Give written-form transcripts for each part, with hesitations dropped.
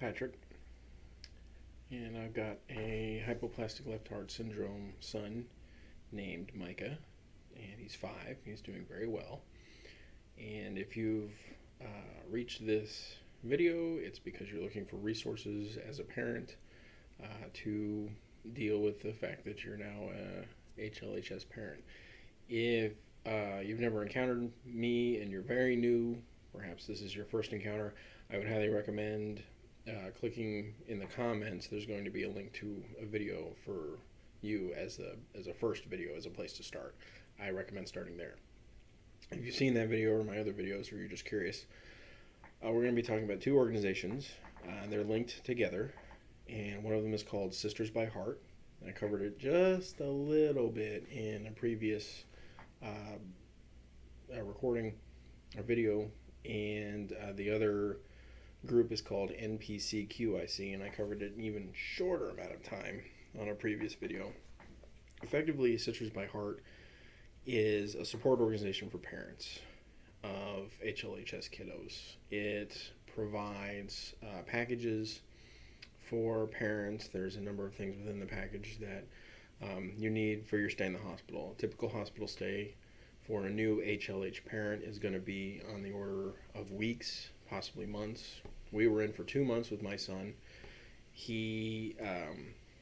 Patrick, and I've got a hypoplastic left heart syndrome son named Micah, and he's 5. He's doing very well. And if you've reached this video, it's because you're looking for resources as a parent to deal with the fact that you're now a HLHS parent. If you've never encountered me and you're very new, perhaps this is your first encounter, I would highly recommend clicking in the comments. There's going to be a link to a video for you as a first video, as a place to start. I recommend starting there. If you've seen that video or my other videos, or you're just curious, we're going to be talking about 2 organizations. They're linked together, and one of them is called Sisters by Heart. I covered it just a little bit in a previous recording or video, and the other group is called NPCQIC, and I covered it an even shorter amount of time on a previous video. Effectively, Sisters by Heart is a support organization for parents of HLHS kiddos. It provides packages for parents. There's a number of things within the package that you need for your stay in the hospital. A typical hospital stay for a new HLH parent is going to be on the order of weeks, possibly months. We were in for 2 months with my son. He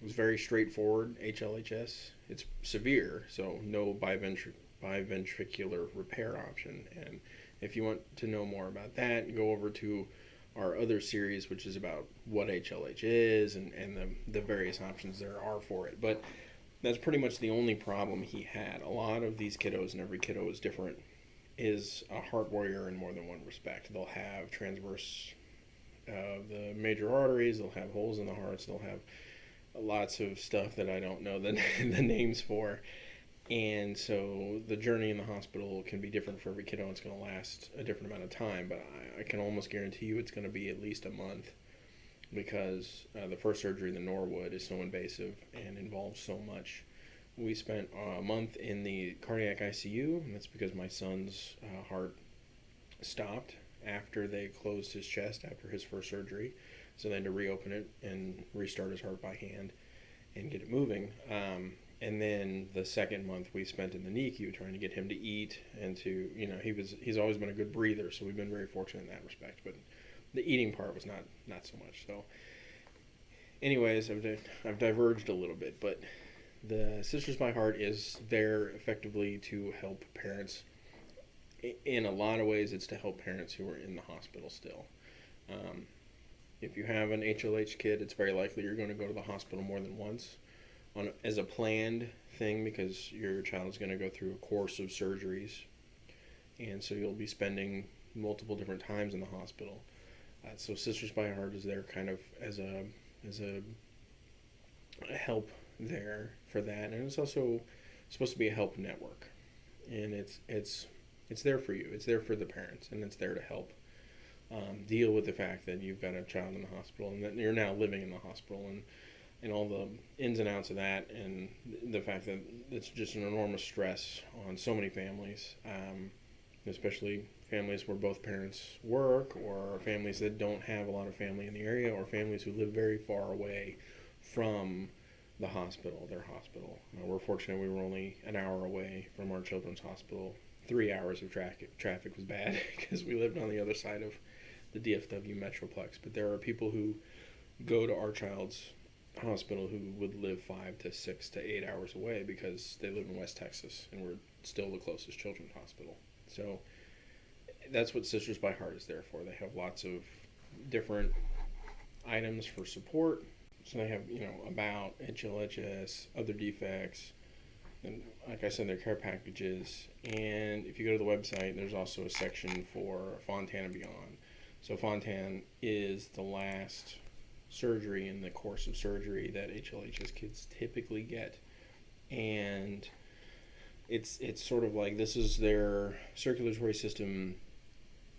was very straightforward HLHS. It's severe, so no biventricular repair option. And if you want to know more about that, go over to our other series, which is about what HLH is and the various options there are for it. But that's pretty much the only problem he had. A lot of these kiddos, and every kiddo is different, is a heart warrior in more than one respect. They'll have transverse the major arteries, they'll have holes in the hearts, they'll have lots of stuff that I don't know the names for. And so the journey in the hospital can be different for every kiddo. It's going to last a different amount of time, but I can almost guarantee you it's going to be at least a month, because the first surgery, the Norwood, is so invasive and involves so much. We spent a month in the cardiac ICU, and that's because my son's heart stopped after they closed his chest after his first surgery. So they had to reopen it and restart his heart by hand and get it moving. And then the second month we spent in the NICU trying to get him to eat and to, he's always been a good breather, so we've been very fortunate in that respect. But the eating part was not so much. So anyways, I've diverged a little bit, but the Sisters by Heart is there effectively to help parents. In a lot of ways, it's to help parents who are in the hospital still. If you have an HLH kid, it's very likely you're going to go to the hospital more than once as a planned thing, because your child is going to go through a course of surgeries, and so you'll be spending multiple different times in the hospital. So Sisters by Heart is there kind of as a help there for that, and it's also supposed to be a help network, and it's there for you. It's there for the parents, and it's there to help deal with the fact that you've got a child in the hospital and that you're now living in the hospital, and all the ins and outs of that, and the fact that it's just an enormous stress on so many families, especially families where both parents work, or families that don't have a lot of family in the area, or families who live very far away from the hospital, their hospital. We're fortunate we were only an hour away from our children's hospital. 3 hours of traffic was bad because we lived on the other side of the DFW Metroplex. But there are people who go to our child's hospital who would live 5 to 6 to 8 hours away because they live in West Texas, and we're still the closest children's hospital. So that's what Sisters by Heart is there for. They have lots of different items for support. So they have, about HLHS, other defects, and like I said, their care packages. And if you go to the website, there's also a section for Fontan and beyond. So Fontan is the last surgery in the course of surgery that HLHS kids typically get, and it's sort of like this is their circulatory system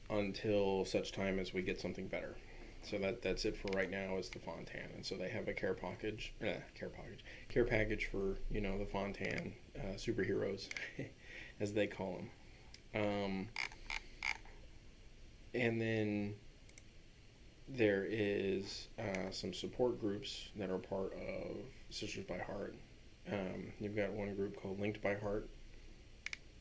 until such time as we get something better. So that's it for right now is the Fontan, and so they have a care package for the Fontan superheroes, as they call them, and then there is some support groups that are part of Sisters by Heart. You've got one group called Linked by Heart,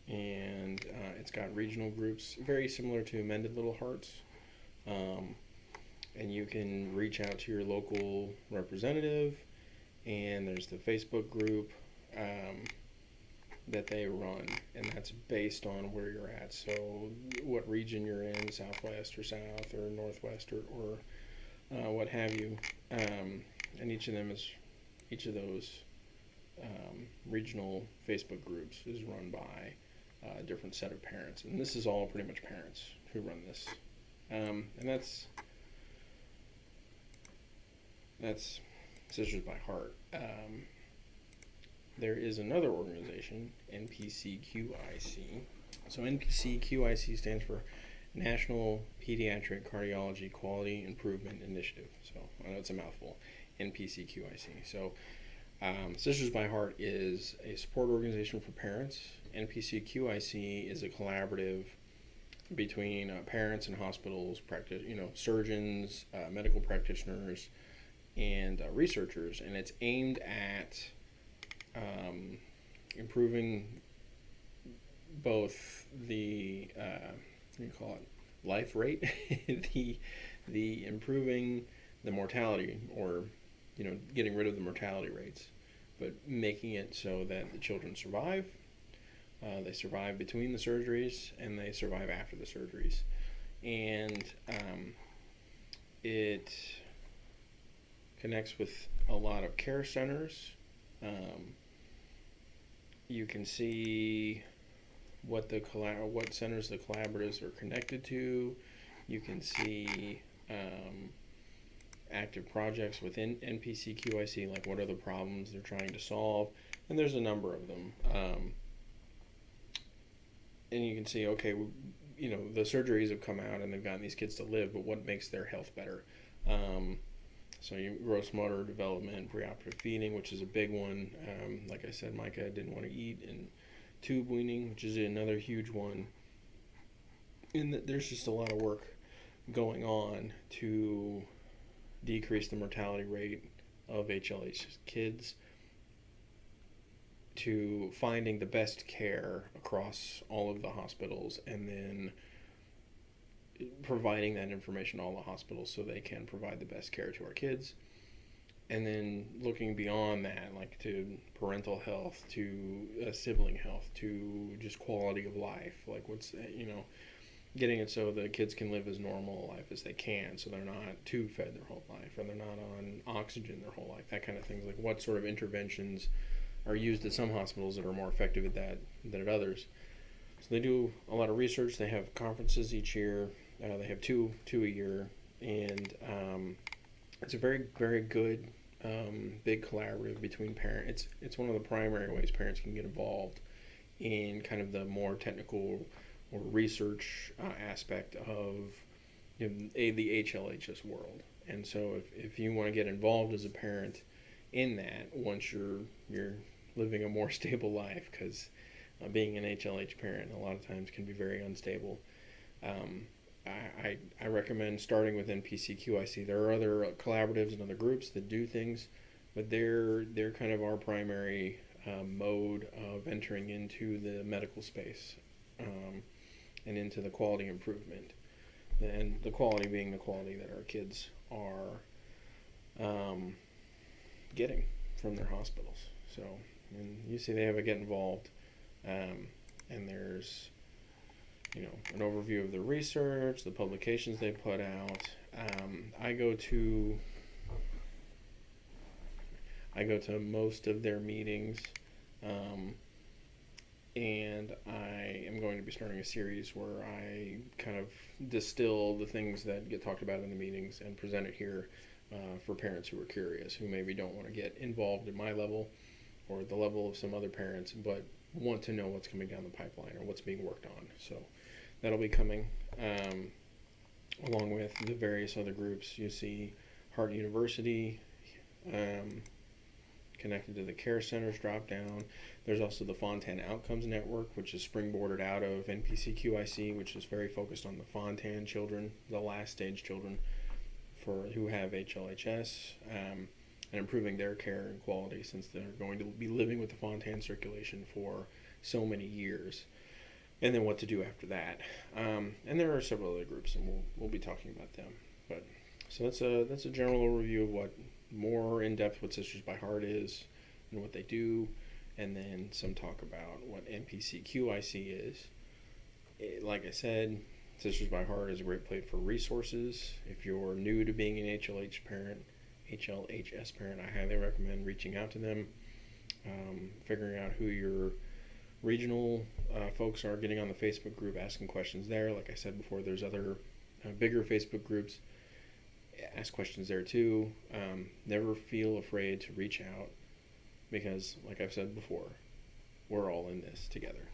and it's got regional groups very similar to Mended Little Hearts. And you can reach out to your local representative, and there's the Facebook group that they run, and that's based on where you're at. So what region you're in, Southwest or South or Northwest or what have you. And each of those regional Facebook groups is run by a different set of parents. And this is all pretty much parents who run this. And that's Sisters by Heart. There is another organization, NPCQIC. So NPCQIC stands for National Pediatric Cardiology Quality Improvement Initiative. So I know it's a mouthful, NPCQIC. So Sisters by Heart is a support organization for parents. NPCQIC is a collaborative between parents and hospitals, surgeons, medical practitioners, and researchers, and it's aimed at improving both the life rate, the improving the mortality, or getting rid of the mortality rates, but making it so that the children survive. They survive between the surgeries, and they survive after the surgeries, and it connects with a lot of care centers. You can see what centers the collaboratives are connected to. You can see active projects within NPCQIC, like what are the problems they're trying to solve, and there's a number of them. And you can see, okay, the surgeries have come out and they've gotten these kids to live, but what makes their health better? So gross motor development, preoperative feeding, which is a big one. Like I said, Micah didn't want to eat, and tube weaning, which is another huge one. And there's just a lot of work going on to decrease the mortality rate of HLHS kids, to finding the best care across all of the hospitals, and then providing that information to all the hospitals so they can provide the best care to our kids. And then looking beyond that, like to parental health, to sibling health, to just quality of life, like getting it so the kids can live as normal a life as they can, so they're not tube fed their whole life, or they're not on oxygen their whole life, that kind of things. Like what sort of interventions are used at some hospitals that are more effective at that than at others. So they do a lot of research. They have conferences each year. They have two a year, and it's a very, very good big collaborative between parents. It's one of the primary ways parents can get involved in kind of the more technical or research aspect of the HLHS world. And so if you want to get involved as a parent in that, once you're living a more stable life, because being an HLH parent a lot of times can be very unstable, I recommend starting with NPCQIC. There are other collaboratives and other groups that do things, but they're kind of our primary mode of entering into the medical space and into the quality improvement. And the quality being the quality that our kids are getting from their hospitals. So, and you see they have a Get Involved, and there's an overview of the research, the publications they put out. I go to most of their meetings, and I am going to be starting a series where I kind of distill the things that get talked about in the meetings and present it here for parents who are curious, who maybe don't want to get involved at my level or the level of some other parents, but want to know what's coming down the pipeline or what's being worked on. So that'll be coming, along with the various other groups. You see Heart University, connected to the care centers drop down. There's also the Fontan Outcomes Network, which is springboarded out of NPCQIC, which is very focused on the Fontan children, the last stage children who have HLHS, and improving their care and quality, since they're going to be living with the Fontan circulation for so many years, and then what to do after that. And there are several other groups, and we'll be talking about them. But so that's a general overview of what more in depth what Sisters by Heart is and what they do, and then some talk about what NPCQIC is. Like I said, Sisters by Heart is a great place for resources. If you're new to being an HLHS parent, I highly recommend reaching out to them, figuring out who your regional folks are, getting on the Facebook group, asking questions there. Like I said before, there's other bigger Facebook groups. Ask questions there too. Never feel afraid to reach out, because like I've said before, we're all in this together.